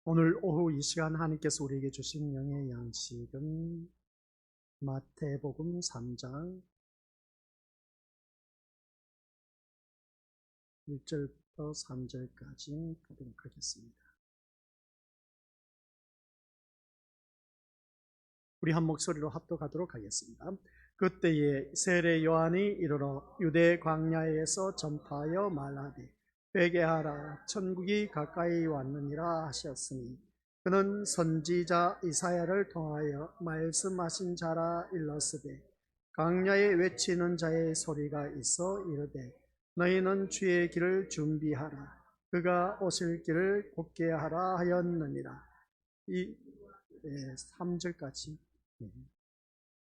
오늘 오후 이 시간 하나님께서 우리에게 주신 영의 양식은 마태복음 3장 1절부터 3절까지 보도록 하겠습니다. 우리 한 목소리로 합독하도록 하겠습니다. 그때에 세례 요한이 이르러 유대 광야에서 전파하여 말하되 회개하라 천국이 가까이 왔느니라 하셨으니 그는 선지자 이사야를 통하여 말씀하신 자라 일렀으되 광야에 외치는 자의 소리가 있어 이르되 너희는 주의 길을 준비하라 그가 오실 길을 곧게 하라 하였느니라. 이 3절까지.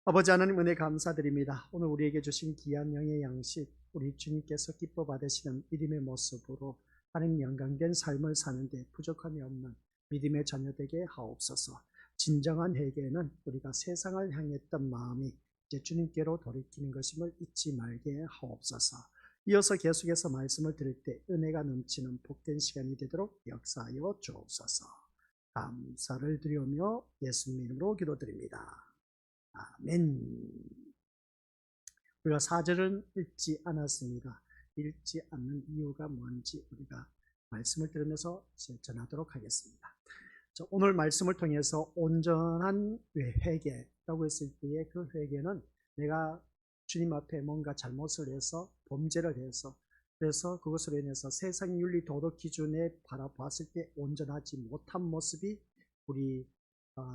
아버지 하나님 은혜 감사드립니다. 오늘 우리에게 주신 귀한 영의 양식, 우리 주님께서 기뻐 받으시는 믿음의 모습으로 하나님 영광된 삶을 사는데 부족함이 없는 믿음의 자녀 되게 하옵소서. 진정한 회개는 우리가 세상을 향했던 마음이 이제 주님께로 돌이키는 것임을 잊지 말게 하옵소서. 이어서 계속해서 말씀을 들을 때 은혜가 넘치는 복된 시간이 되도록 역사하여 주옵소서. 감사를 드리오며 예수님 이름으로 기도드립니다. 아멘. 우리가 4절은 읽지 않았습니다. 읽지 않는 이유가 뭔지 우리가 말씀을 들으면서 전하도록 하겠습니다. 오늘 말씀을 통해서 온전한 회개라고 했을 때의 그 회개는 내가 주님 앞에 뭔가 잘못을 해서 범죄를 해서 그래서 그것으로 인해서 세상 윤리 도덕 기준에 바라봤을 때 온전하지 못한 모습이 우리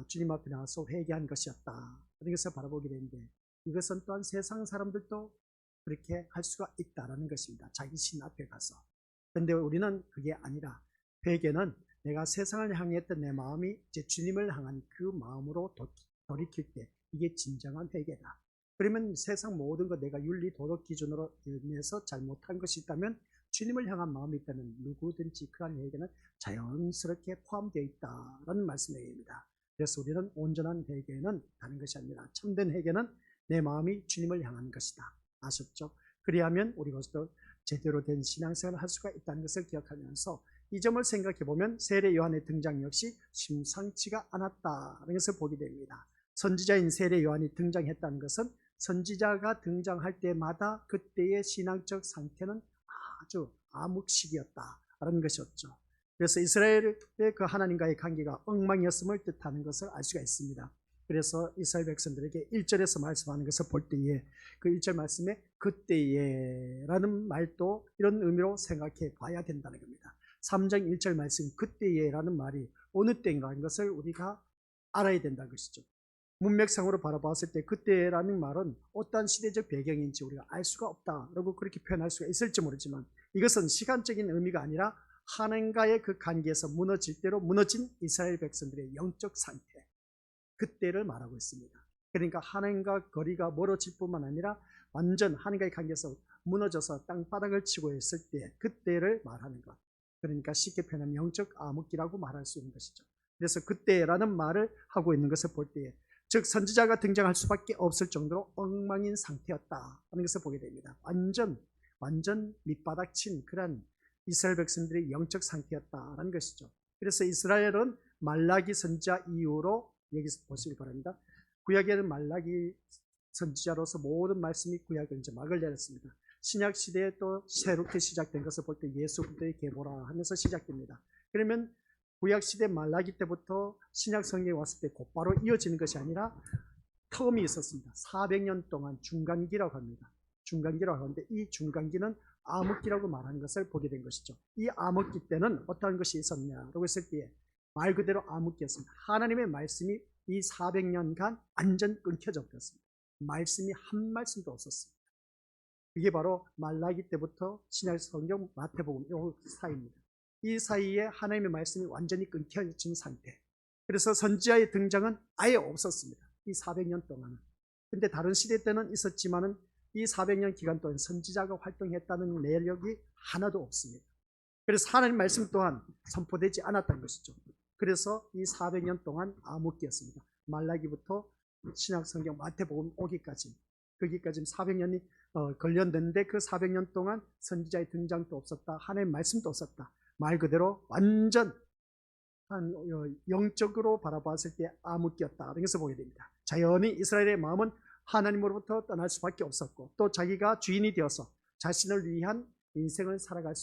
주님 앞에 나와서 회개한 것이었다. 그런 것을 바라보게 되는데 이것은 또한 세상 사람들도 그렇게 할 수가 있다는 것입니다. 자기 신 앞에 가서. 그런데 우리는 그게 아니라 회개는 내가 세상을 향했던 내 마음이 이제 주님을 향한 그 마음으로 돌이킬 때 이게 진정한 회개다. 그러면 세상 모든 것 내가 윤리 도덕 기준으로 인해서 잘못한 것이 있다면 주님을 향한 마음이 있다면 누구든지 그런 회개는 자연스럽게 포함되어 있다는 말씀입니다. 그래서 우리는 온전한 회개는 다른 것이 아니라 참된 회개는 내 마음이 주님을 향한 것이다. 아셨죠? 그리하면 우리가 제대로 된 신앙생활을 할 수가 있다는 것을 기억하면서 이 점을 생각해 보면 세례 요한의 등장 역시 심상치가 않았다는 것을 보게 됩니다. 선지자인 세례 요한이 등장했다는 것은 선지자가 등장할 때마다 그때의 신앙적 상태는 아주 암흑식이었다라는 것이었죠. 그래서 이스라엘의 그 하나님과의 관계가 엉망이었음을 뜻하는 것을 알 수가 있습니다. 그래서 이스라엘 백성들에게 1절에서 말씀하는 것을 볼 때에 그 1절 말씀에 그때에 라는 말도 이런 의미로 생각해 봐야 된다는 겁니다. 3장 1절 말씀 그때에 라는 말이 어느 때인가라는 것을 우리가 알아야 된다는 것이죠. 문맥상으로 바라봤을 때 그때라는 말은 어떠한 시대적 배경인지 우리가 알 수가 없다라고 그렇게 표현할 수가 있을지 모르지만 이것은 시간적인 의미가 아니라 하나님과의 그 관계에서 무너질 대로 무너진 이스라엘 백성들의 영적 상태, 그때를 말하고 있습니다. 그러니까 하나님과 거리가 멀어질 뿐만 아니라 완전 하나님과의 관계에서 무너져서 땅바닥을 치고 있을 때 그때를 말하는 것. 그러니까 쉽게 표현하면 영적 암흑기라고 말할 수 있는 것이죠. 그래서 그때라는 말을 하고 있는 것을 볼 때에 즉 선지자가 등장할 수밖에 없을 정도로 엉망인 상태였다 하는 것을 보게 됩니다. 완전 밑바닥 친 그런 이스라엘 백성들의 영적 상태였다라는 것이죠. 그래서 이스라엘은 말라기 선지자 이후로 여기서 보시기 바랍니다. 구약에는 말라기 선지자로서 모든 말씀이 구약을 이제 막을 내렸습니다. 신약 시대에 또 새롭게 시작된 것을 볼 때 예수 그리스도의 계보라 하면서 시작됩니다. 그러면 구약 시대 말라기 때부터 신약 성경에 왔을 때 곧바로 이어지는 것이 아니라 텀이 있었습니다. 400년 동안 중간기라고 합니다. 중간기라고 하는데 이 중간기는 암흑기라고 말하는 것을 보게 된 것이죠. 이 암흑기 때는 어떠한 것이 있었냐라고 했을 때에 말 그대로 암흑기였습니다. 하나님의 말씀이 이 400년간 완전 끊겨져 버렸습니다. 말씀이 한 말씀도 없었습니다. 이게 바로 말라기 때부터 신약 성경 마태복음 이 사이입니다. 이 사이에 하나님의 말씀이 완전히 끊겨진 상태. 그래서 선지자의 등장은 아예 없었습니다. 이 400년 동안은. 근데 다른 시대 때는 있었지만은 이 400년 기간 동안 선지자가 활동했다는 내력이 하나도 없습니다. 그래서 하나님 말씀 또한 선포되지 않았던 것이죠. 그래서 이 400년 동안 암흑기였습니다. 말라기부터 신약 성경 마태복음 오기까지 거기까지 400년이 걸렸는데 그 400년 동안 선지자의 등장도 없었다. 하나님의 말씀도 없었다. 말 그대로 완전 영적으로 바라봤을 때 암흑기였다. 이런 것을 보게 됩니다. 자연히 이스라엘의 마음은 하나님으로부터 떠날 수밖에 없었고 또 자기가 주인이 되어서 자신을 위한 인생을 살아갈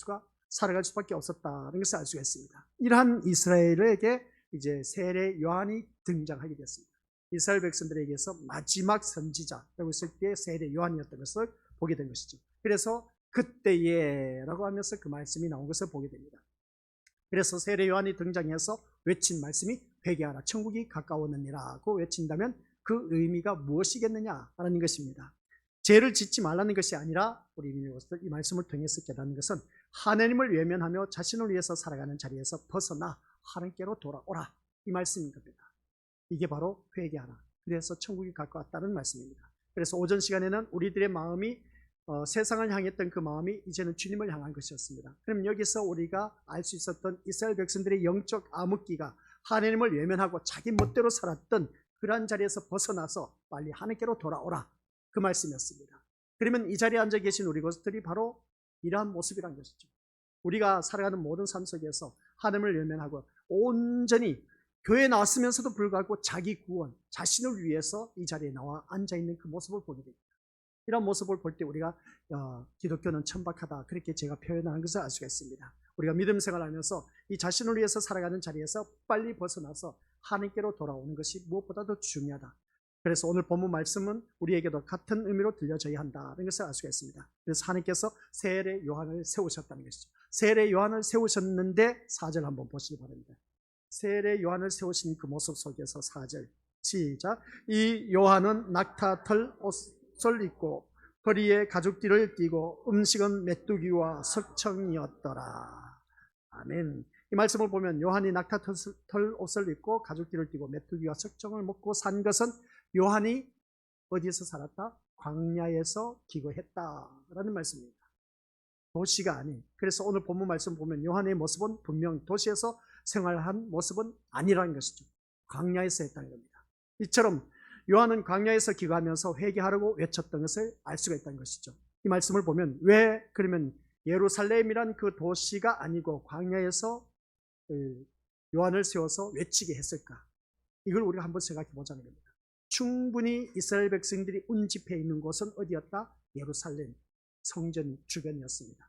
수밖에 없었다는 것을 알 수가 있습니다. 이러한 이스라엘에게 이제 세례 요한이 등장하게 됐습니다. 이스라엘 백성들에게서 마지막 선지자라고 했을 때 세례 요한이었던 것을 보게 된 것이죠. 그래서 그때에라고 하면서 그 말씀이 나온 것을 보게 됩니다. 그래서 세례 요한이 등장해서 외친 말씀이 회개하라 천국이 가까웠느니라고 외친다면 그 의미가 무엇이겠느냐라는 것입니다. 죄를 짓지 말라는 것이 아니라 우리 이 말씀을 통해서 깨닫는 것은 하나님을 외면하며 자신을 위해서 살아가는 자리에서 벗어나 하나님께로 돌아오라 이 말씀인 겁니다. 이게 바로 회개하라. 그래서 천국이 가까웠다는 말씀입니다. 그래서 오전 시간에는 우리들의 마음이 세상을 향했던 그 마음이 이제는 주님을 향한 것이었습니다. 그럼 여기서 우리가 알 수 있었던 이스라엘 백성들의 영적 암흑기가 하나님을 외면하고 자기 멋대로 살았던 그러한 자리에서 벗어나서 빨리 하나님께로 돌아오라 그 말씀이었습니다. 그러면 이 자리에 앉아 계신 우리 것들이 바로 이러한 모습이란 것이죠. 우리가 살아가는 모든 삶 속에서 하나님을 외면하고 온전히 교회에 나왔으면서도 불구하고 자기 구원, 자신을 위해서 이 자리에 나와 앉아있는 그 모습을 보게 됩니다. 이런 모습을 볼 때 우리가 기독교는 천박하다 그렇게 제가 표현하는 것을 알 수가 있습니다. 우리가 믿음 생활하면서 이 자신을 위해서 살아가는 자리에서 빨리 벗어나서 하나님께로 돌아오는 것이 무엇보다도 중요하다. 그래서 오늘 본문 말씀은 우리에게도 같은 의미로 들려져야 한다는 것을 알 수가 있습니다. 그래서 하나님께서 세례 요한을 세우셨다는 것이죠. 세례 요한을 세우셨는데 4절 한번 보시기 바랍니다. 세례 요한을 세우신 그 모습 속에서 4절 시작. 이 요한은 낙타털 옷을 입고 허리에 가죽띠를 띠고 음식은 메뚜기와 석청이었더라. 아멘. 이 말씀을 보면 요한이 낙타털 옷을 입고 가죽띠를 띠고 메뚜기와 석청을 먹고 산 것은 요한이 어디에서 살았다? 광야에서 기거했다라는 말씀입니다. 도시가 아닌. 그래서 오늘 본문 말씀 보면 요한의 모습은 분명 도시에서 생활한 모습은 아니라는 것이죠. 광야에서 했다는 겁니다. 이처럼 요한은 광야에서 기거하면서 회개하라고 외쳤던 것을 알 수가 있다는 것이죠. 이 말씀을 보면 왜 그러면 예루살렘이란 그 도시가 아니고 광야에서 요한을 세워서 외치게 했을까? 이걸 우리가 한번 생각해 보자는 겁니다. 충분히 이스라엘 백성들이 운집해 있는 곳은 어디였다? 예루살렘 성전 주변이었습니다.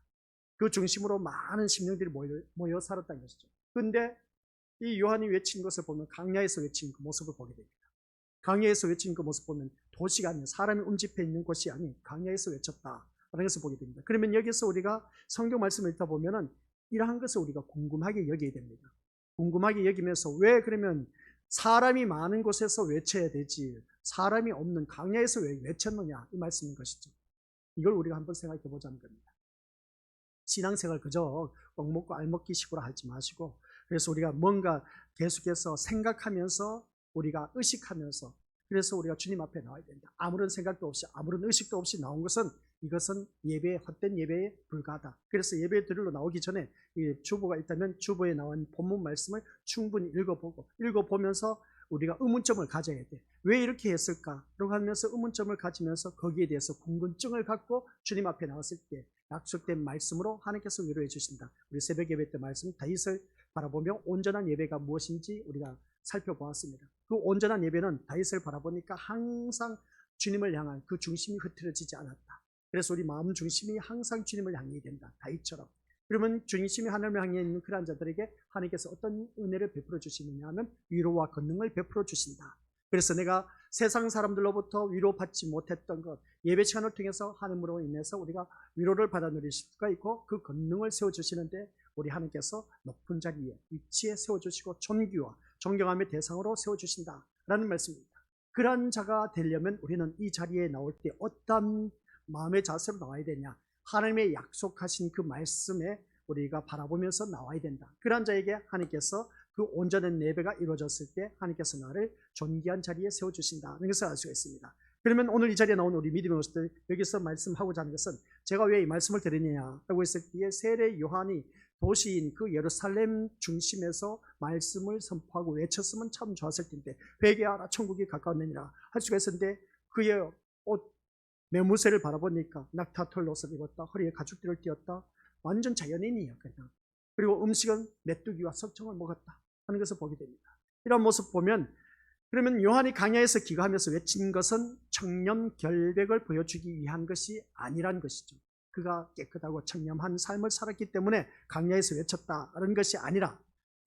그 중심으로 많은 심령들이 모여 살았다는 것이죠. 그런데 이 요한이 외친 것을 보면 광야에서 외친 그 모습을 보게 됩니다. 광야에서 외친 그 모습 보면 도시가 아닌 사람이 운집해 있는 곳이 아닌 광야에서 외쳤다라는 것을 보게 됩니다. 그러면 여기서 우리가 성경 말씀을 읽다 보면은 이러한 것을 우리가 궁금하게 여겨야 됩니다. 궁금하게 여기면서 왜 그러면 사람이 많은 곳에서 외쳐야 되지 사람이 없는 광야에서 왜 외쳤느냐 이 말씀인 것이죠. 이걸 우리가 한번 생각해 보자는 겁니다. 신앙생활 그저 꼭 먹고 알먹기 식으로 하지 마시고 그래서 우리가 뭔가 계속해서 생각하면서 우리가 의식하면서 그래서 우리가 주님 앞에 나와야 된다. 아무런 생각도 없이 아무런 의식도 없이 나온 것은 이것은 예배에 헛된 예배에 불과하다. 그래서 예배 드리러 나오기 전에 이 주보가 있다면 주보에 나온 본문 말씀을 충분히 읽어보면서 우리가 의문점을 가져야 돼. 왜 이렇게 했을까? 라고 하면서 의문점을 가지면서 거기에 대해서 궁금증을 갖고 주님 앞에 나왔을 때 약속된 말씀으로 하나님께서 위로해 주신다. 우리 새벽 예배 때 말씀 다윗을 바라보며 온전한 예배가 무엇인지 우리가 살펴보았습니다. 그 온전한 예배는 다윗을 바라보니까 항상 주님을 향한 그 중심이 흐트러지지 않았다. 그래서 우리 마음 중심이 항상 주님을 향해야 된다. 다윗처럼. 그러면 중심이 하나님을 향해 있는 그러한 자들에게 하나님께서 어떤 은혜를 베풀어 주시느냐 하면 위로와 권능을 베풀어 주신다. 그래서 내가 세상 사람들로부터 위로받지 못했던 것 예배 시간을 통해서 하나님으로 인해서 우리가 위로를 받아 누릴 수가 있고 그 권능을 세워주시는데 우리 하나님께서 높은 자리에 위치에 세워주시고 존귀와 존경함의 대상으로 세워주신다라는 말씀입니다. 그러한 자가 되려면 우리는 이 자리에 나올 때 어떤 마음의 자세로 나와야 되냐 하나님의 약속하신 그 말씀에 우리가 바라보면서 나와야 된다. 그러한 자에게 하나님께서 그 온전한 예배가 이루어졌을 때 하나님께서 나를 존귀한 자리에 세워주신다는 것을 알 수가 있습니다. 그러면 오늘 이 자리에 나온 우리 믿음의 모습들 여기서 말씀하고자 하는 것은 제가 왜 이 말씀을 드리느냐라고 했을 때 세례 요한이 도시인 그 예루살렘 중심에서 말씀을 선포하고 외쳤으면 참 좋았을 텐데 회개하라 천국이 가까웠느니라 할 수가 있었는데 그의 옷 매무새를 바라보니까 낙타털 옷을 입었다. 허리에 가죽띠를 띄었다. 완전 자연인이에요. 그냥. 그리고 음식은 메뚜기와 석청을 먹었다. 하는 것을 보게 됩니다. 이런 모습 보면 그러면 요한이 광야에서 기거하면서 외친 것은 청렴 결백을 보여주기 위한 것이 아니란 것이죠. 그가 깨끗하고 청렴한 삶을 살았기 때문에 광야에서 외쳤다는 것이 아니라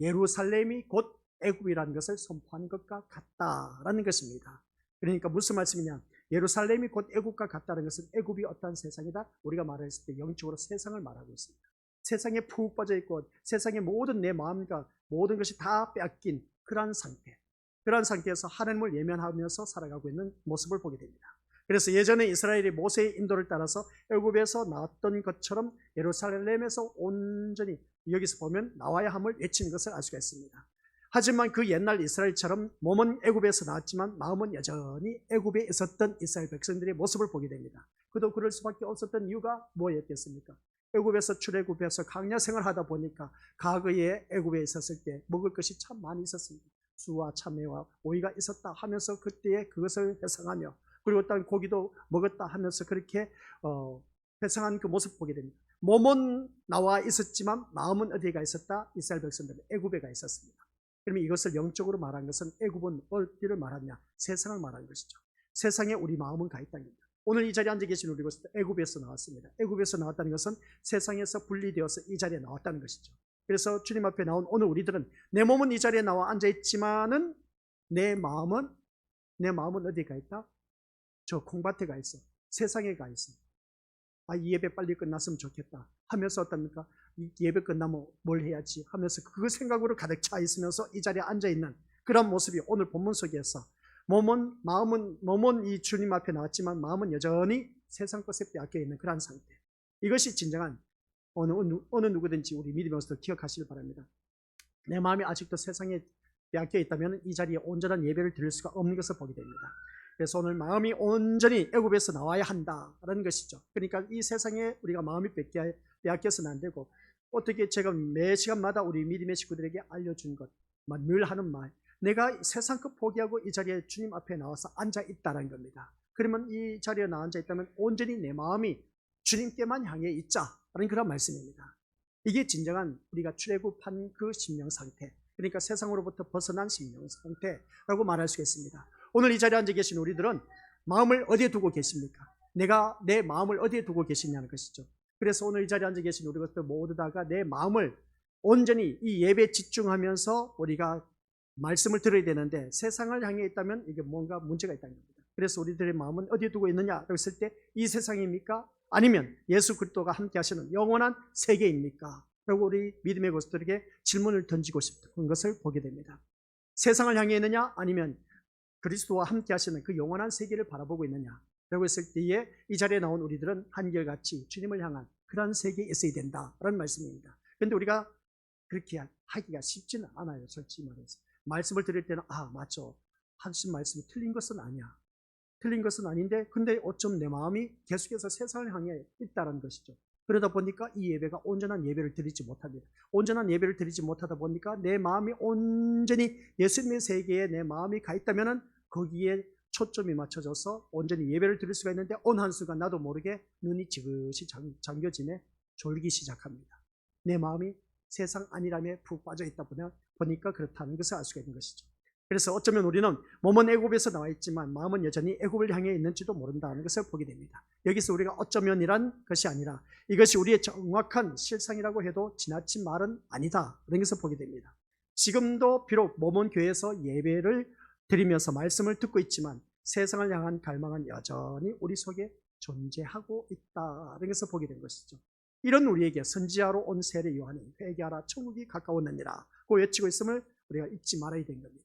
예루살렘이 곧 애굽이라는 것을 선포한 것과 같다라는 것입니다. 그러니까 무슨 말씀이냐? 예루살렘이 곧 애굽과 같다는 것은 애굽이 어떠한 세상이다? 우리가 말했을 때 영적으로 세상을 말하고 있습니다. 세상에 푹 빠져 있고 세상의 모든 내 마음과 모든 것이 다 빼앗긴 그러한 상태, 그러한 상태에서 하나님을 예면하면서 살아가고 있는 모습을 보게 됩니다. 그래서 예전에 이스라엘이 모세의 인도를 따라서 애굽에서 나왔던 것처럼 예루살렘에서 온전히 여기서 보면 나와야 함을 외치는 것을 알 수가 있습니다. 하지만 그 옛날 이스라엘처럼 몸은 애굽에서 나왔지만 마음은 여전히 애굽에 있었던 이스라엘 백성들의 모습을 보게 됩니다. 그도 그럴 수밖에 없었던 이유가 뭐였겠습니까? 애굽에서 출애굽해서 광야 생활하다 보니까 과거에 애굽에 있었을 때 먹을 것이 참 많이 있었습니다. 수와 참외와 오이가 있었다 하면서 그때에 그것을 회상하며 그리고 또 고기도 먹었다 하면서 그렇게 회상한 그 모습 보게 됩니다. 몸은 나와 있었지만 마음은 어디에 가 있었다? 이스라엘 백성들은 애굽에 가 있었습니다. 그러면 이것을 영적으로 말한 것은 애굽은 어디를 말하냐? 세상을 말하는 것이죠. 세상에 우리 마음은 가 있다는 겁니다. 오늘 이 자리에 앉아 계신 우리 것은 애굽에서 나왔습니다. 애굽에서 나왔다는 것은 세상에서 분리되어서 이 자리에 나왔다는 것이죠. 그래서 주님 앞에 나온 오늘 우리들은 내 몸은 이 자리에 나와 앉아 있지만은 내 마음은 어디에 가 있다? 저 콩밭에 가 있어. 세상에 가 있어. 이 예배 빨리 끝났으면 좋겠다 하면서 어떻습니까? 이 예배 끝나면 뭘 해야지 하면서 그 생각으로 가득 차 있으면서 이 자리에 앉아 있는 그런 모습이 오늘 본문 속에서 몸은 이 주님 앞에 나왔지만 마음은 여전히 세상 것에 빼앗겨 있는 그런 상태. 이것이 진정한 어느 누구든지 우리 믿으면서도 기억하시길 바랍니다. 내 마음이 아직도 세상에 빼앗겨 있다면 이 자리에 온전한 예배를 드릴 수가 없는 것을 보게 됩니다. 그래서 오늘 마음이 온전히 애굽에서 나와야 한다라는 것이죠. 그러니까 이 세상에 우리가 마음이 빼앗겨서는 안 되고 어떻게 제가 매 시간마다 우리 믿음의 식구들에게 알려준 것, 늘 하는 말, 내가 세상 것 포기하고 이 자리에 주님 앞에 나와서 앉아 있다는 겁니다. 그러면 이 자리에 나 앉아 있다면 온전히 내 마음이 주님께만 향해 있자라는 그런 말씀입니다. 이게 진정한 우리가 출애굽한 그 심령 상태, 그러니까 세상으로부터 벗어난 심령 상태라고 말할 수 있습니다. 오늘 이 자리에 앉아 계신 우리들은 마음을 어디에 두고 계십니까? 내가 내 마음을 어디에 두고 계시냐는 것이죠. 그래서 오늘 이 자리에 앉아 계신 우리 것들 모두 다가 내 마음을 온전히 이 예배에 집중하면서 우리가 말씀을 들어야 되는데 세상을 향해 있다면 이게 뭔가 문제가 있다는 겁니다. 그래서 우리들의 마음은 어디에 두고 있느냐라고 했을 때 이 세상입니까? 아니면 예수 그리스도가 함께 하시는 영원한 세계입니까? 라고 우리 믿음의 것들에게 질문을 던지고 싶은 것을 보게 됩니다. 세상을 향해 있느냐 아니면 그리스도와 함께 하시는 그 영원한 세계를 바라보고 있느냐 라고 했을 때에 이 자리에 나온 우리들은 한결같이 주님을 향한 그런 세계에 있어야 된다라는 말씀입니다. 그런데 우리가 그렇게 하기가 쉽지는 않아요. 솔직히 말해서 말씀을 드릴 때는 맞죠, 하신 말씀이 틀린 것은 아니야, 틀린 것은 아닌데 근데 어쩜 내 마음이 계속해서 세상을 향해 있다는 것이죠. 그러다 보니까 이 예배가 온전한 예배를 드리지 못합니다. 온전한 예배를 드리지 못하다 보니까 내 마음이 온전히 예수님의 세계에 내 마음이 가 있다면 거기에 초점이 맞춰져서 온전히 예배를 드릴 수가 있는데 어느 한순간 나도 모르게 눈이 지그시 잠겨지네 졸기 시작합니다. 내 마음이 세상 안일함에 푹 빠져 있다 보니까 그렇다는 것을 알 수가 있는 것이죠. 그래서 어쩌면 우리는 몸은 애굽에서 나와 있지만 마음은 여전히 애굽을 향해 있는지도 모른다는 것을 보게 됩니다. 여기서 우리가 어쩌면이란 것이 아니라 이것이 우리의 정확한 실상이라고 해도 지나친 말은 아니다 그런 것을 보게 됩니다. 지금도 비록 몸은 교회에서 예배를 드리면서 말씀을 듣고 있지만 세상을 향한 갈망은 여전히 우리 속에 존재하고 있다는 것을 보게 된 것이죠. 이런 우리에게 선지자로 온 세례 요한이 회개하라 천국이 가까웠느니라 고 외치고 있음을 우리가 잊지 말아야 되는 겁니다.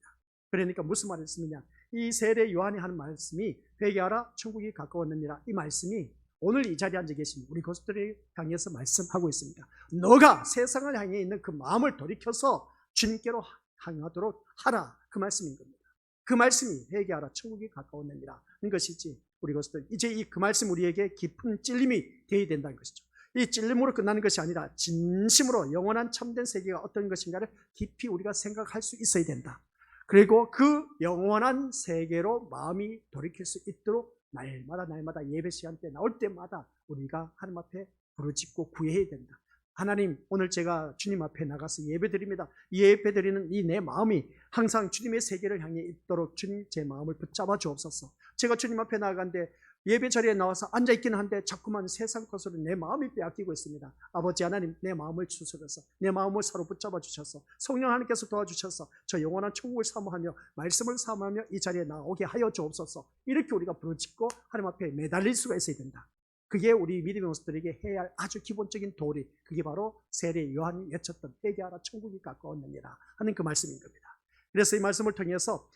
그러니까 무슨 말씀이냐, 이 세례 요한이 하는 말씀이 회개하라 천국이 가까웠느니라, 이 말씀이 오늘 이 자리에 앉아 계신 우리 것들을 향해서 말씀하고 있습니다. 너가 세상을 향해 있는 그 마음을 돌이켜서 주님께로 향하도록 하라, 그 말씀인 겁니다. 그 말씀이 회개하라 천국이 가까웠느니라 는 것이지 우리 것들 이제 이 그 말씀 우리에게 깊은 찔림이 되어야 된다는 것이죠. 이 찔림으로 끝나는 것이 아니라 진심으로 영원한 참된 세계가 어떤 것인가를 깊이 우리가 생각할 수 있어야 된다. 그리고 그 영원한 세계로 마음이 돌이킬 수 있도록 날마다 예배 시간 때 나올 때마다 우리가 하나님 앞에 부르짖고 구해야 된다. 하나님, 오늘 제가 주님 앞에 나가서 예배드립니다. 예배드리는 이 내 마음이 항상 주님의 세계를 향해 있도록 주님 제 마음을 붙잡아 주옵소서. 제가 주님 앞에 나가는데 예배 자리에 나와서 앉아있기는 한데 자꾸만 세상 것으로 내 마음이 빼앗기고 있습니다. 아버지 하나님, 내 마음을 추스려서 내 마음을 사로 붙잡아 주셔서 성령 하나님께서 도와주셔서 저 영원한 천국을 사모하며 말씀을 사모하며 이 자리에 나오게 하여 주옵소서. 이렇게 우리가 부르짖고 하나님 앞에 매달릴 수가 있어야 된다. 그게 우리 믿음의 모습들에게 해야 할 아주 기본적인 도리, 그게 바로 세례 요한이 외쳤던 회개하라 천국이 가까웠느니라 하는 그 말씀인 겁니다. 그래서 이 말씀을 통해서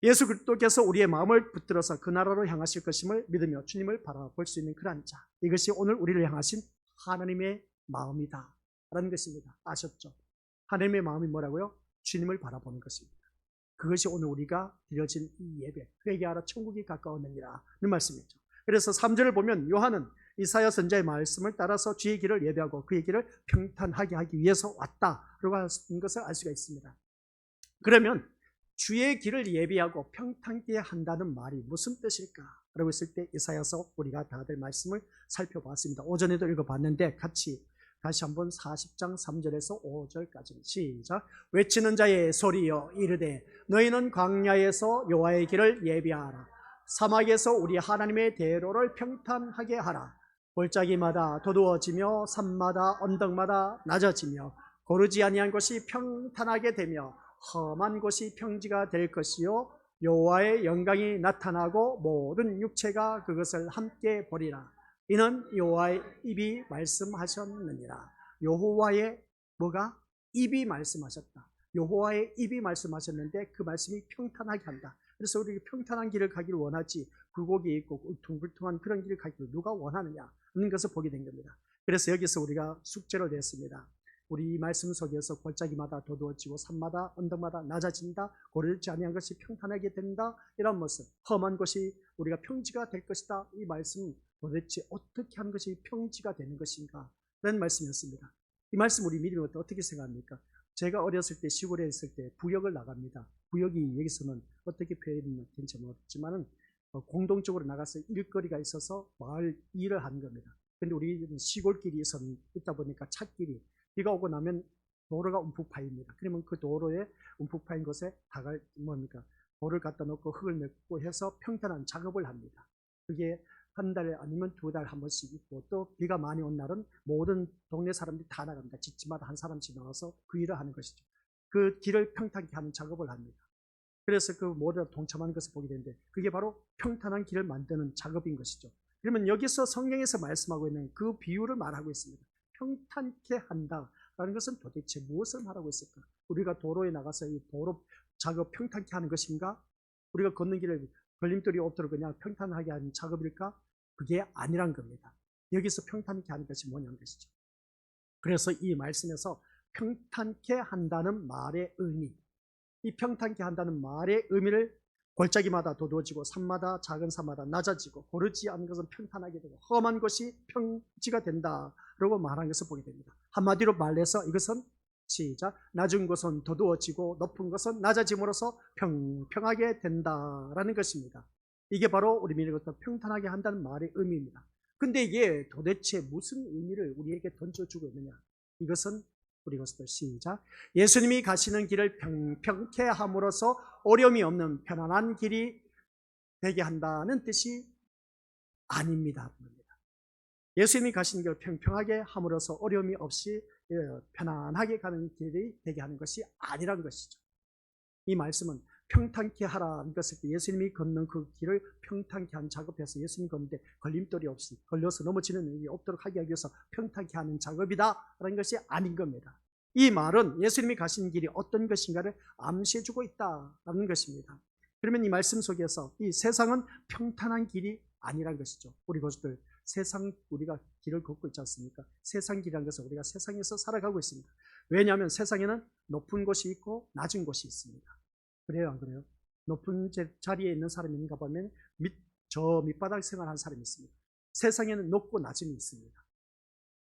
예수 그리스도께서 우리의 마음을 붙들어서 그 나라로 향하실 것임을 믿으며 주님을 바라볼 수 있는 그런 자, 이것이 오늘 우리를 향하신 하나님의 마음이다 라는 것입니다. 아셨죠? 하나님의 마음이 뭐라고요? 주님을 바라보는 것입니다. 그것이 오늘 우리가 드려진 이 예배, 회개하라 천국이 가까웠느니라 는 말씀이죠. 그래서 3절을 보면 요한은 이사야 선지자의 말씀을 따라서 주의 길을 예배하고 그의 길을 평탄하게 하기 위해서 왔다라고 하는 것을 알 수가 있습니다. 그러면 주의 길을 예비하고 평탄케 한다는 말이 무슨 뜻일까? 라고 했을 때 이사야서 우리가 다들 말씀을 살펴봤습니다. 오전에도 읽어봤는데 같이 다시 한번 40장 3절에서 5절까지 시작. 외치는 자의 소리여 이르되 너희는 광야에서 여호와의 길을 예비하라. 사막에서 우리 하나님의 대로를 평탄하게 하라. 골짜기마다 도두어지며 산마다 언덕마다 낮아지며 고르지 아니한 곳이 평탄하게 되며 험한 곳이 평지가 될 것이요 여호와의 영광이 나타나고 모든 육체가 그것을 함께 보리라. 이는 여호와의 입이 말씀하셨느니라. 여호와의 뭐가? 입이 말씀하셨다. 여호와의 입이 말씀하셨는데 그 말씀이 평탄하게 한다. 그래서 우리 평탄한 길을 가기를 원하지 굴곡이 있고 울퉁불퉁한 그런 길을 가기를 누가 원하느냐 하는 것을 보게 된 겁니다. 그래서 여기서 우리가 숙제로 냈습니다. 우리 이 말씀 속에서 골짜기마다 도두어지고 산마다 언덕마다 낮아진다. 고르지 아니한 것이 평탄하게 된다. 이런 모습. 험한 것이 우리가 평지가 될 것이다. 이 말씀은 도대체 어떻게 하는 것이 평지가 되는 것인가? 라는 말씀이었습니다. 이 말씀 우리 믿음이 어떻게 생각합니까? 제가 어렸을 때 시골에 있을 때 부역을 나갑니다. 부역이 여기서는 어떻게 표현된지 모르겠지만 공동적으로 나가서 일거리가 있어서 마을 일을 하는 겁니다. 그런데 우리 시골길이 있다 보니까 찻길이 비가 오고 나면 도로가 움푹 파입니다. 그러면 그 도로에 움푹 파인 곳에 돌을 갖다 놓고 흙을 맺고 해서 평탄한 작업을 합니다. 그게 한 달에 아니면 2달 한 번씩 있고 또 비가 많이 온 날은 모든 동네 사람들이 다 나갑니다. 집집마다 한 사람씩 나와서 그 일을 하는 것이죠. 그 길을 평탄케 하는 작업을 합니다. 그래서 그 모두 동참하는 것을 보게 되는데 그게 바로 평탄한 길을 만드는 작업인 것이죠. 그러면 여기서 성경에서 말씀하고 있는 그 비유를 말하고 있습니다. 평탄케 한다라는 것은 도대체 무엇을 말하고 있을까? 우리가 도로에 나가서 이 도로 작업 평탄케 하는 것인가? 우리가 걷는 길에 걸림돌이 없도록 그냥 평탄하게 하는 작업일까? 그게 아니란 겁니다. 여기서 평탄케 하는 것이 뭐냐는 것이죠. 그래서 이 말씀에서 평탄케 한다는 말의 의미, 이 평탄케 한다는 말의 의미를 골짜기마다 도두어지고 산마다 작은 산마다 낮아지고 고르지 않은 것은 평탄하게 되고 험한 것이 평지가 된다라고 말하는 것을 보게 됩니다. 한마디로 말해서 이것은 시작. 낮은 곳은 도두어지고 높은 것은 낮아짐으로써 평평하게 된다라는 것입니다. 이게 바로 우리 믿음을 평탄하게 한다는 말의 의미입니다. 근데 이게 도대체 무슨 의미를 우리에게 던져주고 있느냐? 이것은 우리 것들 시작. 예수님이 가시는 길을 평평케 함으로써 어려움이 없는 편안한 길이 되게 한다는 뜻이 아닙니다. 예수님이 가시는 길을 평평하게 함으로써 어려움이 없이 편안하게 가는 길이 되게 하는 것이 아니란 것이죠. 이 말씀은 평탄케 하라는 것을 예수님이 걷는 그 길을 평탄케 한 작업에서 예수님이 걷는데 걸림돌이 없이 걸려서 넘어지는 일이 없도록 하기 위해서 평탄케 하는 작업이다라는 것이 아닌 겁니다. 이 말은 예수님이 가신 길이 어떤 것인가를 암시해주고 있다는 것입니다. 그러면 이 말씀 속에서 이 세상은 평탄한 길이 아니란 것이죠. 우리 것들 세상 우리가 길을 걷고 있지 않습니까? 세상 길이라는 것은 우리가 세상에서 살아가고 있습니다. 왜냐하면 세상에는 높은 곳이 있고 낮은 곳이 있습니다. 그래요, 안 그래요? 높은 자리에 있는 사람이 있는가 보면 저 밑바닥 생활하는 사람이 있습니다. 세상에는 높고 낮음이 있습니다.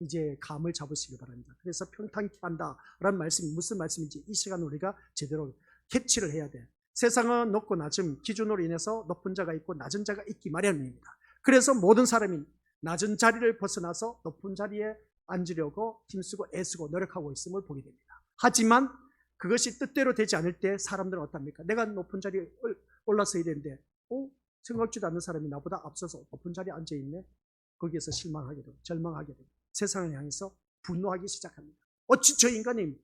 이제 감을 잡으시기 바랍니다. 그래서 평탄케 한다라는 말씀이 무슨 말씀인지 이 시간 우리가 제대로 캐치를 해야 돼요. 세상은 높고 낮음 기준으로 인해서 높은 자가 있고 낮은 자가 있기 마련입니다. 그래서 모든 사람이 낮은 자리를 벗어나서 높은 자리에 앉으려고 힘쓰고 애쓰고 노력하고 있음을 보게 됩니다. 하지만 그것이 뜻대로 되지 않을 때 사람들은 어떻습니까? 내가 높은 자리에 올라서야 되는데 생각지도 않는 사람이 나보다 앞서서 높은 자리에 앉아있네. 거기에서 실망하게 되고 절망하게 되고 세상을 향해서 분노하기 시작합니다. 어찌 저 인간이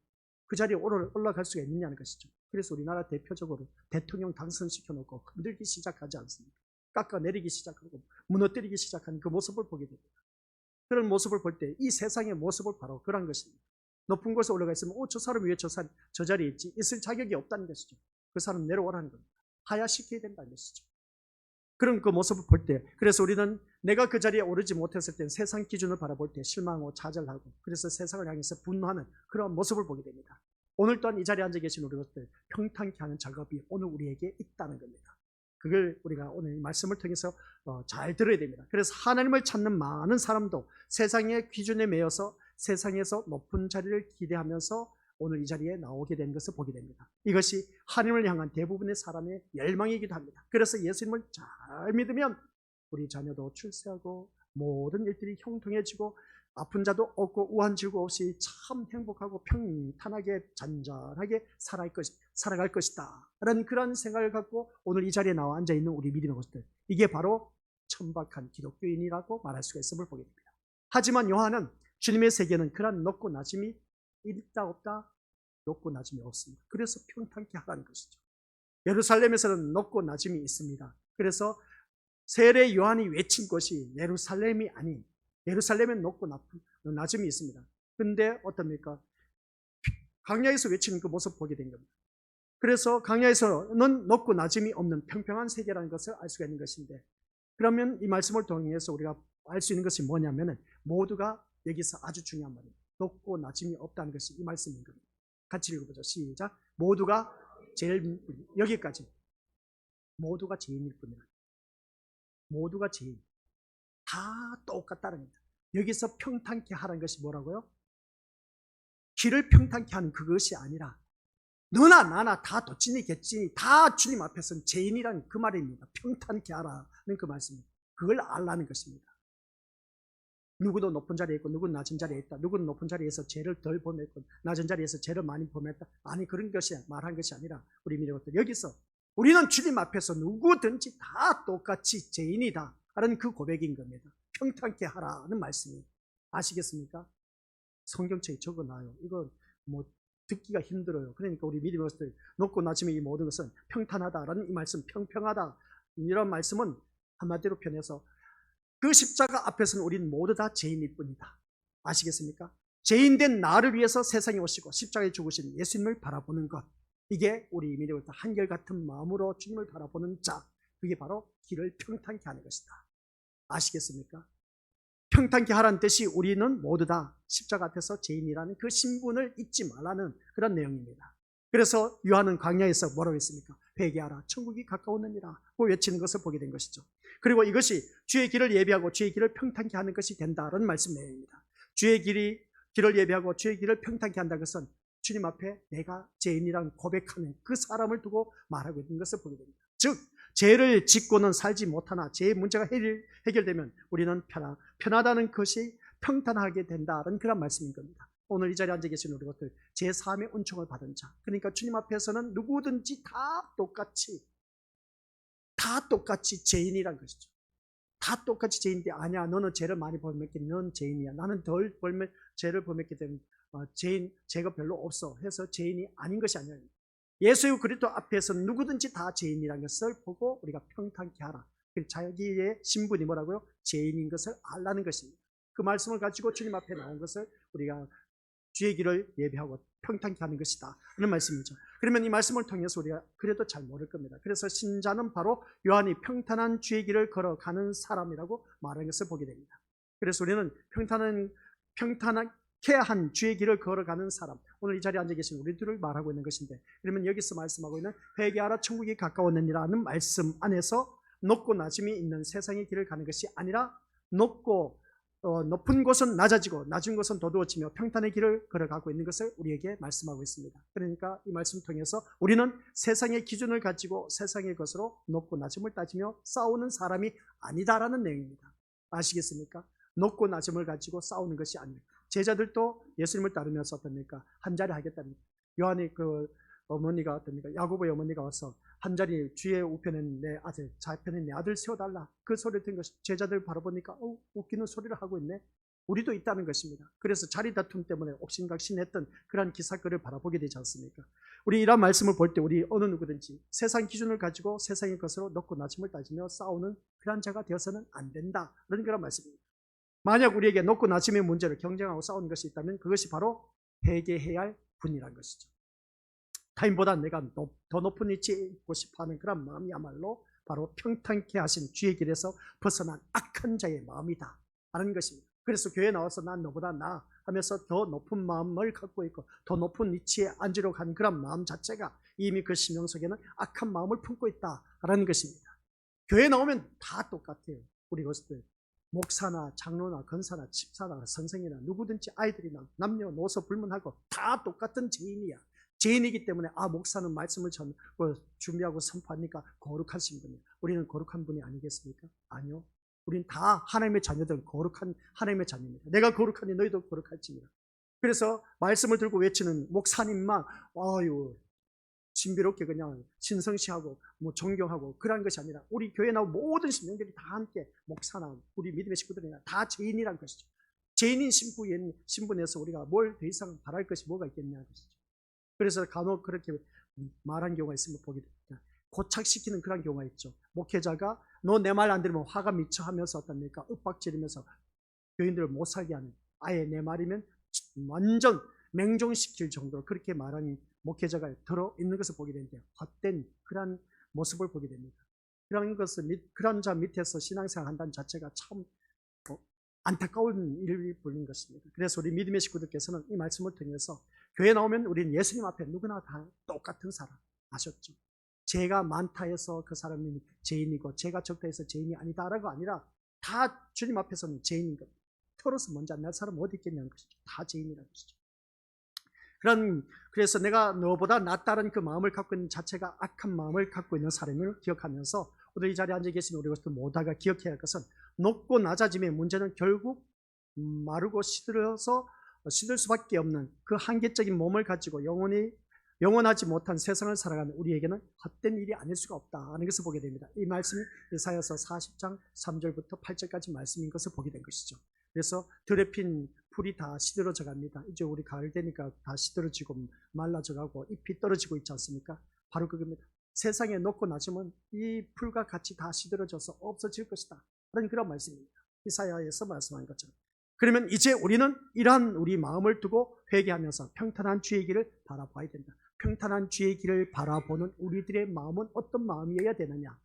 그 자리에 올라갈 수가 있느냐는 것이죠. 그래서 우리나라 대표적으로 대통령 당선시켜놓고 흔들기 시작하지 않습니까? 깎아내리기 시작하고 무너뜨리기 시작하는 그 모습을 보게 됩니다. 그런 모습을 볼 때 이 세상의 모습을 바로 그런 것입니다. 높은 곳에 올라가 있으면 저 사람이 왜 저 자리에 있지? 있을 자격이 없다는 것이죠. 그 사람 내려오라는 겁니다. 하야시켜야 된다는 것이죠. 그런 그 모습을 볼 때, 그래서 우리는 내가 그 자리에 오르지 못했을 때 세상 기준을 바라볼 때 실망하고 좌절하고 그래서 세상을 향해서 분노하는 그런 모습을 보게 됩니다. 오늘 또한 이 자리에 앉아 계신 우리들 평탄케 하는 작업이 오늘 우리에게 있다는 겁니다. 그걸 우리가 오늘 말씀을 통해서 잘 들어야 됩니다. 그래서 하나님을 찾는 많은 사람도 세상의 기준에 매여서 세상에서 높은 자리를 기대하면서 오늘 이 자리에 나오게 된 것을 보게 됩니다. 이것이 하나님을 향한 대부분의 사람의 열망이기도 합니다. 그래서 예수님을 잘 믿으면 우리 자녀도 출세하고 모든 일들이 형통해지고 아픈 자도 없고 우한 질고 없이 참 행복하고 평탄하게 잔잔하게 살아갈 것이다 라는 그런 생각을 갖고 오늘 이 자리에 나와 앉아있는 우리 믿음의 것들, 이게 바로 천박한 기독교인이라고 말할 수가 있음을 보게 됩니다. 하지만 요한은 주님의 세계는 그런 높고 낮음이 있다 없다? 높고 낮음이 없습니다. 그래서 평탄케 하라는 것이죠. 예루살렘에서는 높고 낮음이 있습니다. 그래서 세례 요한이 외친 것이 예루살렘이 아닌, 예루살렘엔 높고 낮음이 있습니다. 근데 어떻습니까? 광야에서 외치는 그 모습 보게 된 겁니다. 그래서 광야에서는 높고 낮음이 없는 평평한 세계라는 것을 알 수가 있는 것인데, 그러면 이 말씀을 통해서 우리가 알 수 있는 것이 뭐냐면은 모두가 여기서 아주 중요한 말입니다. 높고 낮음이 없다는 것이 이 말씀인 겁니다. 같이 읽어보죠. 시작. 모두가 여기까지. 모두가 죄인일 뿐이라. 모두가 죄인. 다 똑같다는 겁니다. 여기서 평탄케 하라는 것이 뭐라고요? 길을 평탄케 하는 그것이 아니라 너나 나나 다 도찐이 개찐이 다 주님 앞에서는 죄인이라는 그 말입니다. 평탄케 하라는 그 말씀입니다. 그걸 알라는 것입니다. 누구도 높은 자리에 있고 누구는 낮은 자리에 있다. 누구는 높은 자리에서 죄를 덜 범했고 낮은 자리에서 죄를 많이 범했다. 아니, 그런 것이 말한 것이 아니라 우리 믿음들 여기서 우리는 주님 앞에서 누구든지 다 똑같이 죄인이다 라는 그 고백인 겁니다. 평탄케 하라는 말씀이. 아시겠습니까? 성경책에 적어놔요. 이거 듣기가 힘들어요. 그러니까 우리 믿음의 것들 높고 낮음의 이 모든 것은 평탄하다라는 이 말씀, 평평하다 이런 말씀은 한마디로 표현해서 그 십자가 앞에서는 우리는 모두 다 죄인일 뿐이다. 아시겠습니까? 죄인된 나를 위해서 세상에 오시고 십자가에 죽으신 예수님을 바라보는 것, 이게 우리 믿음의 한결같은 마음으로 주님을 바라보는 자, 그게 바로 길을 평탄케 하는 것이다. 아시겠습니까? 평탄케 하라는 뜻이 우리는 모두 다 십자가 앞에서 죄인이라는 그 신분을 잊지 말라는 그런 내용입니다. 그래서 요한은 광야에서 뭐라고 했습니까? 회개하라, 천국이 가까웠느니라 고 외치는 것을 보게 된 것이죠. 그리고 이것이 주의 길을 예비하고 주의 길을 평탄케 하는 것이 된다는 말씀 내용입니다. 주의 길을 예비하고 주의 길을 평탄케 한다는 것은 주님 앞에 내가 죄인이라는 고백하는 그 사람을 두고 말하고 있는 것을 보게 됩니다. 즉 죄를 짓고는 살지 못하나 죄의 문제가 해결되면 우리는 편하다는 것이 평탄하게 된다는 그런 말씀인 겁니다. 오늘 이 자리에 앉아 계신 우리 것들 제3의 은총을 받은 자, 그러니까 주님 앞에서는 누구든지 다 똑같이 죄인이란 것이죠. 다 똑같이 죄인인데 아니야, 너는 죄를 많이 범했기 때문에 넌 죄인이야, 나는 덜 죄를 범했기 때문에 죄가 별로 없어 해서 죄인이 아닌 것이 아니라 예수 그리스도 앞에서는 누구든지 다 죄인이라는 것을 보고 우리가 평탄케 하라. 자기의 신분이 뭐라고요? 죄인인 것을 알라는 것입니다. 그 말씀을 가지고 주님 앞에 나온 것을 우리가 주의 길을 예비하고 평탄케 하는 것이다 하는 말씀이죠. 그러면 이 말씀을 통해서 우리가 그래도 잘 모를 겁니다. 그래서 신자는 바로 요한이 평탄한 주의 길을 걸어가는 사람이라고 말하는 것을 보게 됩니다. 그래서 우리는 평탄하게 한 주의 길을 걸어가는 사람, 오늘 이 자리에 앉아 계신 우리들을 말하고 있는 것인데, 그러면 여기서 말씀하고 있는 회개하라 천국이 가까웠느니라는 말씀 안에서 높고 낮음이 있는 세상의 길을 가는 것이 아니라 높은 곳은 낮아지고 낮은 곳은 도두어지며 평탄의 길을 걸어가고 있는 것을 우리에게 말씀하고 있습니다. 그러니까 이 말씀을 통해서 우리는 세상의 기준을 가지고 세상의 것으로 높고 낮음을 따지며 싸우는 사람이 아니다라는 내용입니다. 아시겠습니까? 높고 낮음을 가지고 싸우는 것이 아닙니다. 제자들도 예수님을 따르면서 어떻습니까? 한 자리 하겠다는 요한이 그 어머니가 어떻습니까? 야고보의 어머니가 와서 한 자리 주의 우편엔 내 아들, 좌편엔 내 아들 세워달라. 그 소리를 듣는 것이 제자들 바라보니까 웃기는 소리를 하고 있네. 우리도 있다는 것입니다. 그래서 자리 다툼 때문에 옥신각신했던 그런 기사글을 바라보게 되지 않습니까? 우리 이런 말씀을 볼 때 우리 어느 누구든지 세상 기준을 가지고 세상의 것으로 높고 낮음을 따지며 싸우는 그런 자가 되어서는 안 된다. 그런 말씀입니다. 만약 우리에게 높고 낮음의 문제를 경쟁하고 싸우는 것이 있다면 그것이 바로 회개해야 할 분이라는 것이죠. 타인보다 내가 더 높은 위치에 있고 싶어하는 그런 마음이야말로 바로 평탄케 하신 주의 길에서 벗어난 악한 자의 마음이다 하는 것입니다. 그래서 교회에 나와서 난 너보다 나아 하면서 더 높은 마음을 갖고 있고 더 높은 위치에 앉으려고 하는 그런 마음 자체가 이미 그 심령 속에는 악한 마음을 품고 있다라는 것입니다. 교회에 나오면 다 똑같아요. 우리 것들 목사나 장로나 건사나 집사나 선생이나 누구든지 아이들이나 남녀노소 불문하고 다 똑같은 죄인이야. 죄인이기 때문에 목사는 말씀을 준비하고 선포하니까 거룩하신 분이에요. 우리는 거룩한 분이 아니겠습니까? 아니요. 우리는 다 하나님의 자녀들은 거룩한 하나님의 자녀입니다. 내가 거룩하니 너희도 거룩할지니라. 그래서 말씀을 들고 외치는 목사님만 신비롭게 그냥 신성시하고 존경하고 그런 것이 아니라 우리 교회 나온 모든 신령들이 다 함께 목사나 우리 믿음의 식구들이나 다 죄인이란 것이죠. 죄인인 신분에서 우리가 뭘 더 이상 바랄 것이 뭐가 있겠냐는 것이죠. 그래서 간혹 그렇게 말한 경우가 있으면 보게 됩니다. 고착시키는 그런 경우가 있죠. 목회자가 너 내 말 안 들으면 화가 미쳐 하면서 어떻습니까? 윽박지르면서 교인들을 못 살게 하는, 아예 내 말이면 완전 맹종시킬 정도로 그렇게 말하는 목회자가 들어 있는 것을 보게 되는데 헛된 그런 모습을 보게 됩니다. 그런 자 밑에서 신앙생활 한다는 자체가 참 안타까운 일을 벌린 것입니다. 그래서 우리 믿음의 식구들께서는 이 말씀을 통해서 교회 나오면 우리는 예수님 앞에 누구나 다 똑같은 사람 아셨죠? 죄가 많다 해서 그 사람이 죄인이고 죄가 적다 해서 죄인이 아니다라고 아니라 다 주님 앞에서는 죄인인 겁니다. 털어서 먼저 안 날 사람 어디 있겠냐는 것이죠. 다 죄인이라는 것이죠. 그래서 내가 너보다 낫다는 그 마음을 갖고 있는 자체가 악한 마음을 갖고 있는 사람을 기억하면서 오늘 이 자리에 앉아 계신 우리 것들 모두가 기억해야 할 것은 높고 낮아짐의 문제는 결국 마르고 시들 수밖에 없는 그 한계적인 몸을 가지고 영원하지 못한 세상을 살아가는 우리에게는 헛된 일이 아닐 수가 없다 하는 것을 보게 됩니다. 이 말씀이 이사야서 40장 3절부터 8절까지 말씀인 것을 보게 된 것이죠. 그래서 들에 핀 풀이 다 시들어져 갑니다. 이제 우리 가을 되니까 다 시들어지고 말라져 가고 잎이 떨어지고 있지 않습니까? 바로 그겁니다. 세상에 높고 낮으면 이 풀과 같이 다 시들어져서 없어질 것이다 그런 말씀입니다. 이사야에서 말씀한 것처럼. 그러면 이제 우리는 이러한 우리 마음을 두고 회개하면서 평탄한 주의 길을 바라봐야 된다. 평탄한 주의 길을 바라보는 우리들의 마음은 어떤 마음이어야 되느냐?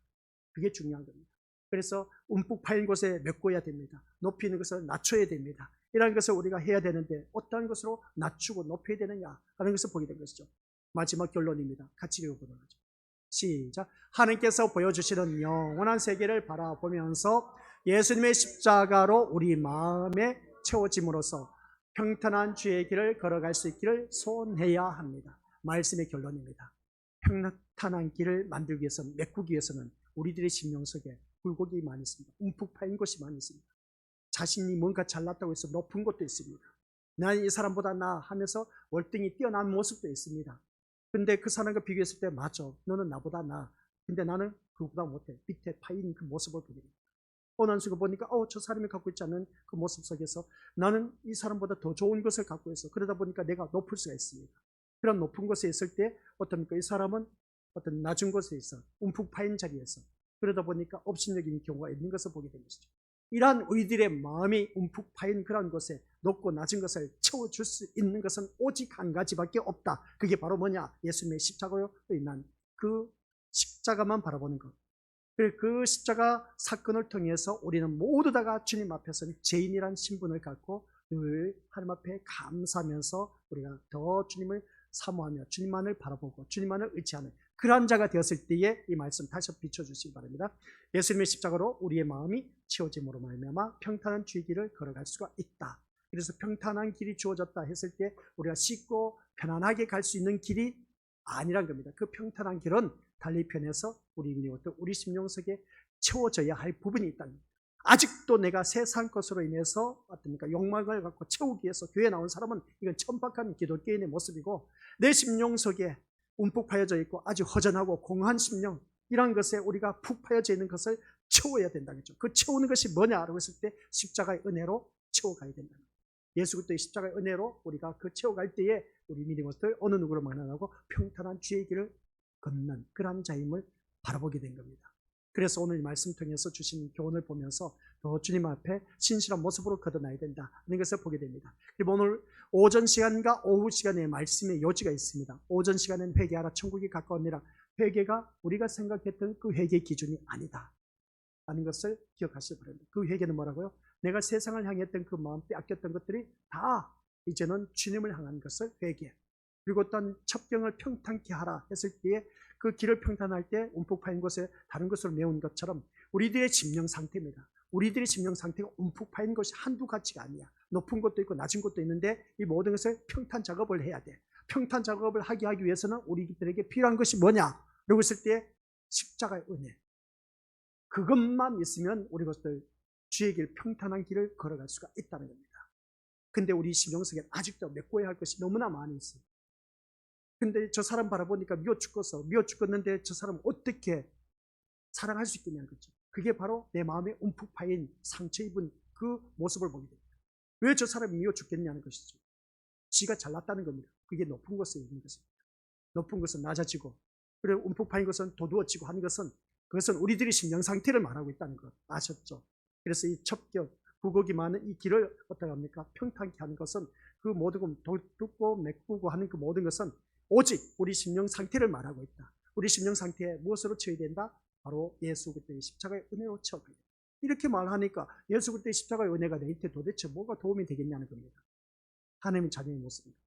그게 중요한 겁니다. 그래서 움푹 파인 곳에 메꿔야 됩니다. 높이는 것을 낮춰야 됩니다. 이런 것을 우리가 해야 되는데 어떠한 것으로 낮추고 높여야 되느냐 하는 것을 보게 된 것이죠. 마지막 결론입니다. 같이 읽어보도록 하죠. 시작. 하나님께서 보여주시는 영원한 세계를 바라보면서 예수님의 십자가로 우리 마음에 채워짐으로써 평탄한 주의 길을 걸어갈 수 있기를 소원해야 합니다. 말씀의 결론입니다. 평탄한 길을 만들기 위해서는, 메꾸기 위해서는 우리들의 심령 속에 굴곡이 많이 있습니다. 움푹 파인 것이 많이 있습니다. 자신이 뭔가 잘났다고 해서 높은 것도 있습니다. 난 이 사람보다 나아 하면서 월등히 뛰어난 모습도 있습니다. 근데 그 사람과 비교했을 때 맞아. 너는 나보다 나아. 근데 나는 그보다 못해. 밑에 파인 그 모습을 보게 됩니다. 어느 순간 보니까 저 사람이 갖고 있지 않은 그 모습 속에서 나는 이 사람보다 더 좋은 것을 갖고 있어. 그러다 보니까 내가 높을 수가 있습니다. 그런 높은 곳에 있을 때 어떻습니까? 이 사람은 어떤 낮은 곳에 있어. 움푹 파인 자리에서. 그러다 보니까 업신여기는 경우가 있는 것을 보게 된 것이죠. 이러한 우리들의 마음이 움푹 파인 그런 곳에 높고 낮은 것을 채워줄 수 있는 것은 오직 한 가지밖에 없다. 그게 바로 뭐냐? 예수님의 십자가로 인한 그 십자가만 바라보는 것. 그 십자가 사건을 통해서 우리는 모두 다가 주님 앞에서는 죄인이란 신분을 갖고 늘 하나님 앞에 감사하면서 우리가 더 주님을 사모하며 주님만을 바라보고 주님만을 의지하는 그러한 자가 되었을 때에 이 말씀 다시 비춰주시기 바랍니다. 예수님의 십자가로 우리의 마음이 채워짐으로 말미암아 평탄한 주의 길을 걸어갈 수가 있다. 그래서 평탄한 길이 주어졌다 했을 때 우리가 쉽고 편안하게 갈 수 있는 길이 아니란 겁니다. 그 평탄한 길은 달리 편해서 우리 심령 속에 채워져야 할 부분이 있다는 겁니다. 아직도 내가 세상 것으로 인해서 어떻습니까? 욕망을 갖고 채우기 위해서 교회에 나온 사람은 이건 천박한 기독교인의 모습이고, 내 심령 속에 움푹 파여져 있고 아주 허전하고 공허한 심령, 이런 것에 우리가 푹 파여져 있는 것을 채워야 된다겠죠. 그 채우는 것이 뭐냐라고 했을 때 십자가의 은혜로 채워가야 된다. 예수 그리스도의 십자가의 은혜로 우리가 그 채워갈 때에 우리 믿음을 어느 누구로 만나고 평탄한 주의 길을 걷는 그러한 자임을 바라보게 된 겁니다. 그래서 오늘 말씀 통해서 주신 교훈을 보면서 더 주님 앞에 신실한 모습으로 거듭나야 된다 하는 것을 보게 됩니다. 그리고 오늘 오전 시간과 오후 시간에 말씀의 요지가 있습니다. 오전 시간에는 회개하라 천국이 가까우니라. 회개가 우리가 생각했던 그 회개 기준이 아니다 하는 것을 기억하시기 바랍니다. 그 회개는 뭐라고요? 내가 세상을 향했던 그 마음, 빼앗겼던 것들이 다 이제는 주님을 향한 것을 회개, 그리고 어떤 첩경을 평탄케 하라 했을 때에 그 길을 평탄할 때 움푹 파인 곳에 다른 것으로 메운 것처럼 우리들의 심령 상태입니다. 우리들의 심령 상태가 움푹 파인 것이 한두 가지가 아니야. 높은 것도 있고 낮은 것도 있는데 이 모든 것을 평탄 작업을 해야 돼. 평탄 작업을 하기 위해서는 우리들에게 필요한 것이 뭐냐? 라고 했을 때 십자가의 은혜. 그것만 있으면 우리 것들 주의 길, 평탄한 길을 걸어갈 수가 있다는 겁니다. 근데 우리 심령 속에 아직도 메꿔야 할 것이 너무나 많이 있어요. 근데 저 사람 바라보니까 미워 죽겠는데 저 사람 어떻게 사랑할 수 있겠냐는 거죠. 그게 바로 내 마음에 움푹 파인 상처 입은 그 모습을 보게 됩니다. 왜 저 사람이 미워 죽겠냐는 것이죠. 지가 잘났다는 겁니다. 그게 높은 것에 있는 것입니다. 높은 것은 낮아지고, 그리고 움푹 파인 것은 도두어지고 하는 것은, 그것은 우리들의 심령 상태를 말하고 있다는 것 아셨죠? 그래서 이 첩경, 굴곡이 많은 이 길을 어떻게 합니까? 평탄케 하는 것은, 그 모든 것, 뚫고 메꾸고 하는 그 모든 것은 오직 우리 심령 상태를 말하고 있다. 우리 심령 상태에 무엇으로 채워야 된다? 바로 예수 그리스도의 십자가의 은혜로 채워야 된다. 이렇게 말하니까 예수 그리스도의 십자가의 은혜가 내한테 도대체 뭐가 도움이 되겠냐는 겁니다. 하나님의 자녀의 모습입니다.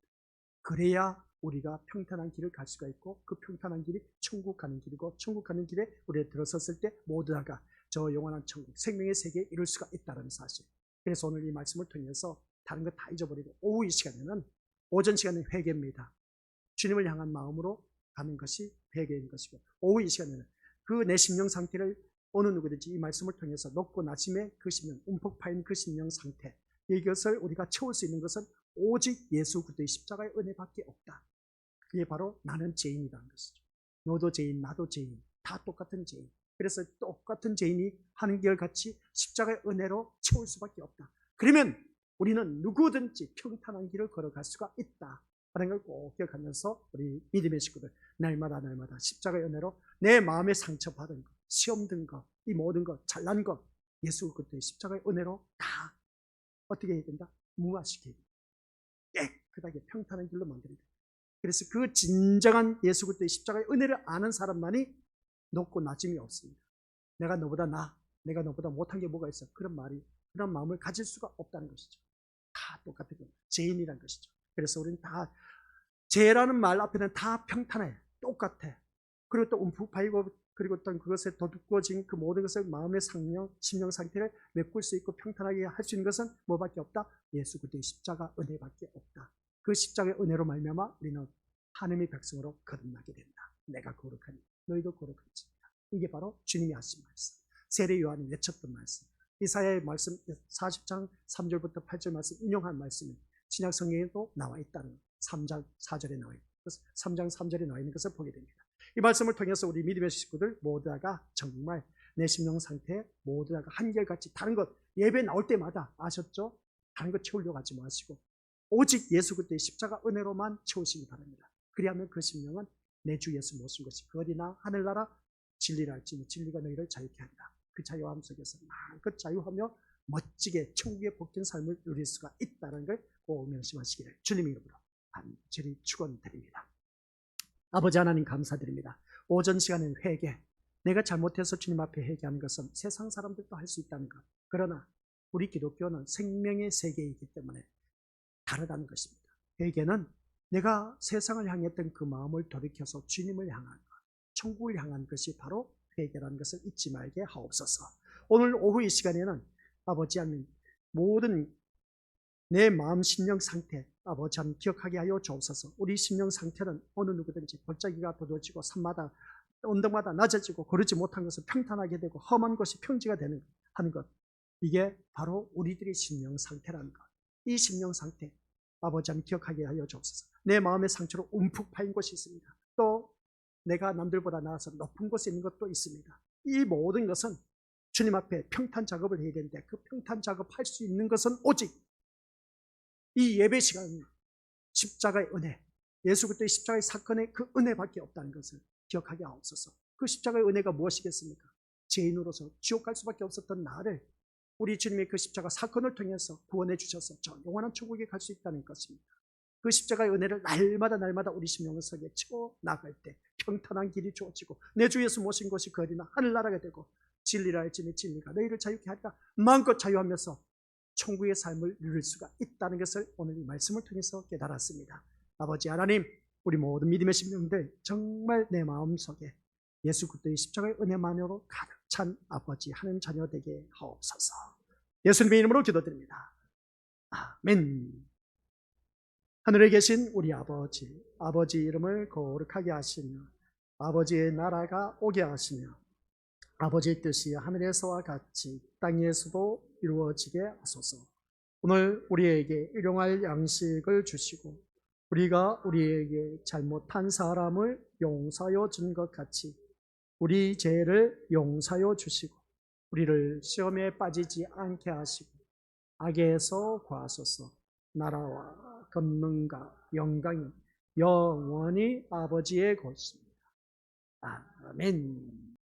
그래야 우리가 평탄한 길을 갈 수가 있고, 그 평탄한 길이 천국 가는 길이고, 천국 가는 길에 우리가 들어섰을 때 모두 다가 저 영원한 천국, 생명의 세계에 이룰 수가 있다는 사실. 그래서 오늘 이 말씀을 통해서 다른 거 다 잊어버리고 오후 이 시간에는, 오전 시간은 회개입니다. 주님을 향한 마음으로 가는 것이 회개인 것이고, 오후 이 시간에는 그 내 심령 상태를 어느 누구든지 이 말씀을 통해서 높고 낮음의 그 심령, 움푹 파인 그 심령 상태, 이것을 우리가 채울 수 있는 것은 오직 예수 그리스도의 십자가의 은혜밖에 없다. 그게 바로 나는 죄인이라는 것이죠. 너도 죄인, 나도 죄인, 다 똑같은 죄인. 그래서 똑같은 죄인이 하는 길 같이 십자가의 은혜로 채울 수밖에 없다. 그러면 우리는 누구든지 평탄한 길을 걸어갈 수가 있다 하는 걸 꼭 기억하면서 우리 믿음의 식구들 날마다 십자가의 은혜로 내 마음에 상처받은 것, 시험 든 것, 이 모든 것, 잘난 것, 예수 그리스도의 십자가의 은혜로 다 어떻게 해야 된다? 무화시켜야 된다. 깨끗하게 평탄한 길로 만들어야 된다. 그래서 그 진정한 예수 그리스도의 십자가의 은혜를 아는 사람만이 높고 낮음이 없습니다. 내가 너보다 내가 너보다 못한 게 뭐가 있어? 그런 마음을 가질 수가 없다는 것이죠. 다 똑같은 겁니다. 죄인이라는 것이죠. 그래서 우리는 다 죄라는 말 앞에는 다 평탄해, 똑같아. 그리고 또 움푹 파이고, 그리고 어떤 그것에 도둑거진 그 모든 것을 마음의 심령 상태를 메꿀 수 있고 평탄하게 할 수 있는 것은 뭐밖에 없다? 예수 그리스도의 십자가 은혜밖에 없다. 그 십자가의 은혜로 말미암아 우리는 하나님의 백성으로 거듭나게 된다. 내가 거룩하니 너희도 거룩할지니라. 이게 바로 주님이 하신 말씀, 세례 요한이 외쳤던 말씀, 이사야의 말씀 40장 3절부터 8절 말씀 인용한 말씀이 신약 성경에도 나와 있다는 3장 4절에 나와 있는 것을, 3장 3절에 나와 있는 것을 보게 됩니다. 이 말씀을 통해서 우리 믿음의 식구들 모두 다가 정말 내 심령 상태에 모두 다가 한결같이 다른 것, 예배 나올 때마다 아셨죠? 다른 것 채우려고 하지 마시고 오직 예수 그리스도의 십자가 은혜로만 채우시기 바랍니다. 그리하면 그 심령은 내 주 예수 모신 것이 거리나 하늘나라 진리라 할지니 진리가 너희를 자유케 한다. 그 자유함 속에서 마음껏 자유하며 멋지게 천국의 복된 삶을 누릴 수가 있다는 걸 꼭 명심하시기를 주님의 이름으로 간절히 축원드립니다. 아버지 하나님 감사드립니다. 오전 시간엔 회개, 내가 잘못해서 주님 앞에 회개하는 것은 세상 사람들도 할 수 있다는 것. 그러나 우리 기독교는 생명의 세계이기 때문에 다르다는 것입니다. 회개는 내가 세상을 향했던 그 마음을 돌이켜서 주님을 향한 것, 천국을 향한 것이 바로 회개라는 것을 잊지 말게 하옵소서. 오늘 오후 이 시간에는 아버지 하나님 모든 내 마음 심령 상태 아버지 하나님 기억하게 하여 주옵소서. 우리 심령 상태는 어느 누구든지 골짜기가 도도지고 산마다 언덕마다 낮아지고 거르지 못한 것을 평탄하게 되고 험한 것이 평지가 되는 하는 것, 이게 바로 우리들의 심령 상태라는 것. 이 심령 상태 아버지 하나님 기억하게 하여 주옵소서. 내 마음의 상처로 움푹 파인 곳이 있습니다. 또 내가 남들보다 나아서 높은 곳에 있는 것도 있습니다. 이 모든 것은 주님 앞에 평탄 작업을 해야 되는데 그 평탄 작업할 수 있는 것은 오직 이 예배 시간 십자가의 은혜, 예수 그리스도의 십자가의 사건의 그 은혜밖에 없다는 것을 기억하게 하옵소서. 그 십자가의 은혜가 무엇이겠습니까? 죄인으로서 지옥 갈 수밖에 없었던 나를 우리 주님의 그 십자가 사건을 통해서 구원해 주셔서 저 영원한 천국에 갈 수 있다는 것입니다. 그 십자가의 은혜를 날마다 우리 심령을 속에 쳐 나갈 때 평탄한 길이 주어지고 내 주 예수 모신 것이 거리나 하늘나라가 되고 진리라 할지니 진리가 너희를 자유케 하리라 마음껏 자유하면서 천국의 삶을 누릴 수가 있다는 것을 오늘 이 말씀을 통해서 깨달았습니다. 아버지 하나님, 우리 모든 믿음의 심령들 정말 내 마음속에 예수 그리스도의 십자가의 은혜만으로 가득 찬 아버지 하나님 자녀 되게 하옵소서. 예수님의 이름으로 기도드립니다. 아멘. 하늘에 계신 우리 아버지, 아버지 이름을 거룩하게 하시며 아버지의 나라가 오게 하시며 아버지의 뜻이 하늘에서와 같이 땅에서도 이루어지게 하소서. 오늘 우리에게 일용할 양식을 주시고 우리가 우리에게 잘못한 사람을 용서하여 준 것 같이 우리 죄를 용서하여 주시고 우리를 시험에 빠지지 않게 하시고 악에서 구하소서. 나라와 권능과 영광이 영원히 아버지의 것입니다. 아멘.